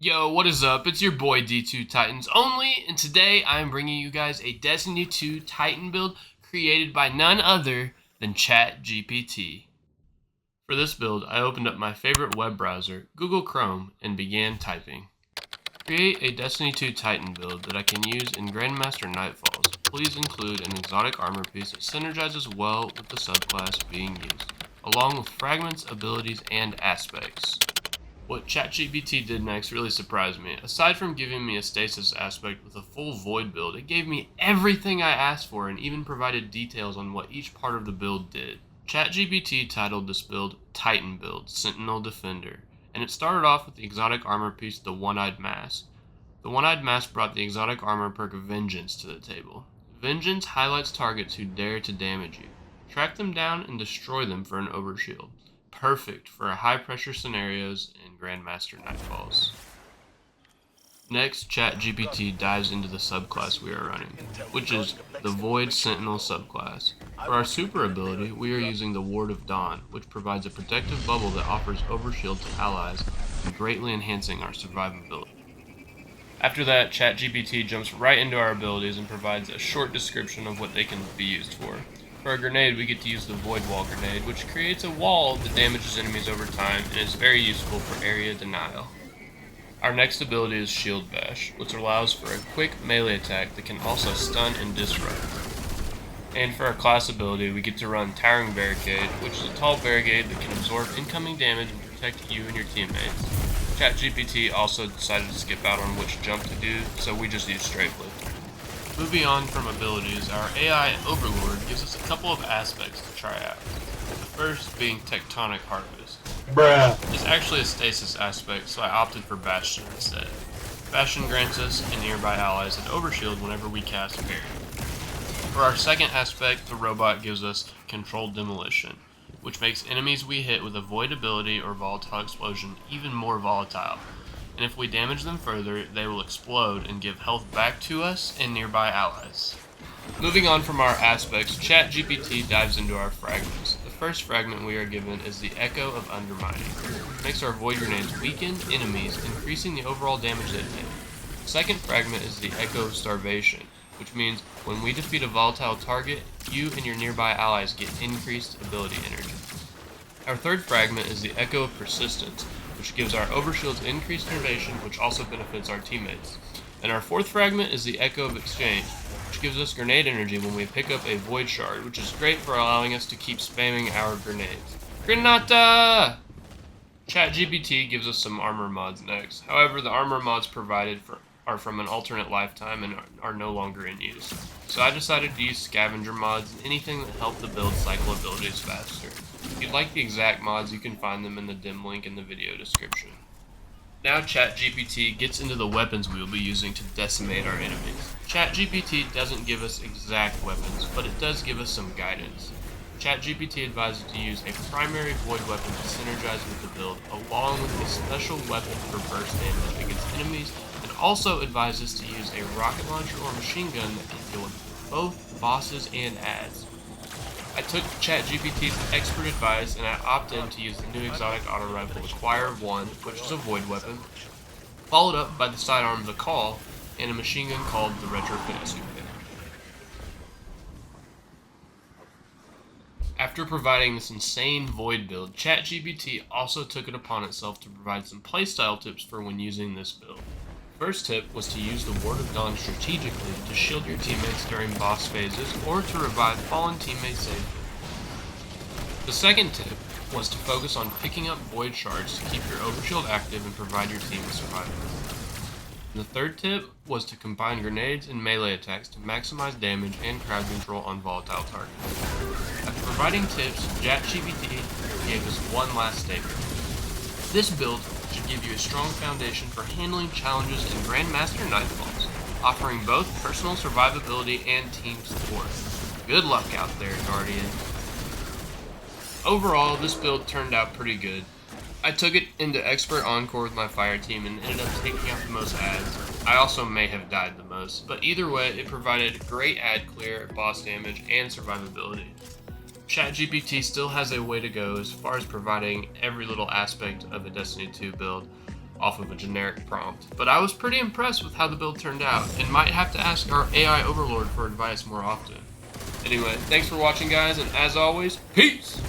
Yo, what is up? It's your boy D2 Titans only, and today I'm bringing you guys a Destiny 2 Titan build created by none other than ChatGPT. For this build, I opened up my favorite web browser, Google Chrome, and began typing. Create a Destiny 2 Titan build that I can use in Grandmaster Nightfalls. Please include an exotic armor piece that synergizes well with the subclass being used, along with fragments, abilities, and aspects. What ChatGPT did next really surprised me. Aside from giving me a stasis aspect with a full void build, it gave me everything I asked for and even provided details on what each part of the build did. ChatGPT titled this build Titan Build, Sentinel Defender, and it started off with the exotic armor piece, the One-Eyed Mask. The One-Eyed Mask brought the exotic armor perk Vengeance to the table. Vengeance highlights targets who dare to damage you. Track them down and destroy them for an overshield. Perfect for high pressure scenarios in Grandmaster Nightfalls. Next, ChatGPT dives into the subclass we are running, which is the Void Sentinel subclass. For our super ability, we are using the Ward of Dawn, which provides a protective bubble that offers overshield to allies, and greatly enhancing our survivability. After that, ChatGPT jumps right into our abilities and provides a short description of what they can be used for. For a grenade, we get to use the Void Wall grenade, which creates a wall that damages enemies over time and is very useful for area denial. Our next ability is Shield Bash, which allows for a quick melee attack that can also stun and disrupt. And for our class ability, we get to run Towering Barricade, which is a tall barricade that can absorb incoming damage and protect you and your teammates. ChatGPT also decided to skip out on which jump to do, so we just use Strafe Lift. Moving on from abilities, our AI Overlord gives us a couple of aspects to try out. The first being Tectonic Harvest. It's actually a stasis aspect, so I opted for Bastion instead. Bastion grants us and nearby allies an overshield whenever we cast Barrier. For our second aspect, the robot gives us Controlled Demolition, which makes enemies we hit with a Void ability or Volatile Explosion even more volatile. And if we damage them further, they will explode and give health back to us and nearby allies. Moving on from our aspects, ChatGPT dives into our fragments. The first fragment we are given is the Echo of Undermining, which makes our Void Grenades weaken enemies, increasing the overall damage they take. The second fragment is the Echo of Starvation, which means when we defeat a volatile target, you and your nearby allies get increased ability energy. Our third fragment is the Echo of Persistence, which gives our overshields increased innovation, which also benefits our teammates. And our fourth fragment is the Echo of Exchange, which gives us grenade energy when we pick up a Void Shard, which is great for allowing us to keep spamming our grenades. Grenata! ChatGPT gives us some armor mods next. However, the armor mods provided are from an alternate lifetime and are no longer in use. So I decided to use scavenger mods and anything that helped the build cycle abilities faster. If you'd like the exact mods, you can find them in the dim link in the video description. Now ChatGPT gets into the weapons we will be using to decimate our enemies. ChatGPT doesn't give us exact weapons, but it does give us some guidance. ChatGPT advises to use a primary void weapon to synergize with the build, along with a special weapon for burst damage against enemies, and also advises to use a rocket launcher or machine gun that can deal with both bosses and adds. I took ChatGPT's expert advice and I opted in to use the new exotic auto rifle, Acquire 1, which is a void weapon, followed up by the sidearm The Call and a machine gun called the Retrofit SUV. After providing this insane void build, ChatGPT also took it upon itself to provide some playstyle tips for when using this build. First tip was to use the Ward of Dawn strategically to shield your teammates during boss phases or to revive fallen teammates safely. The second tip was to focus on picking up Void Shards to keep your overshield active and provide your team with survival. The third tip was to combine grenades and melee attacks to maximize damage and crowd control on volatile targets. After providing tips, ChatGPT gave us one last statement. This build should give you a strong foundation for handling challenges in Grandmaster Nightfalls, offering both personal survivability and team support. Good luck out there, Guardian. Overall, this build turned out pretty good. I took it into Expert Encore with my fire team and ended up taking out the most adds. I also may have died the most, but either way, it provided great ad clear, boss damage, and survivability. ChatGPT still has a way to go as far as providing every little aspect of a Destiny 2 build, off of a generic prompt. But I was pretty impressed with how the build turned out, and might have to ask our AI overlord for advice more often. Anyway, thanks for watching, guys, and as always, peace!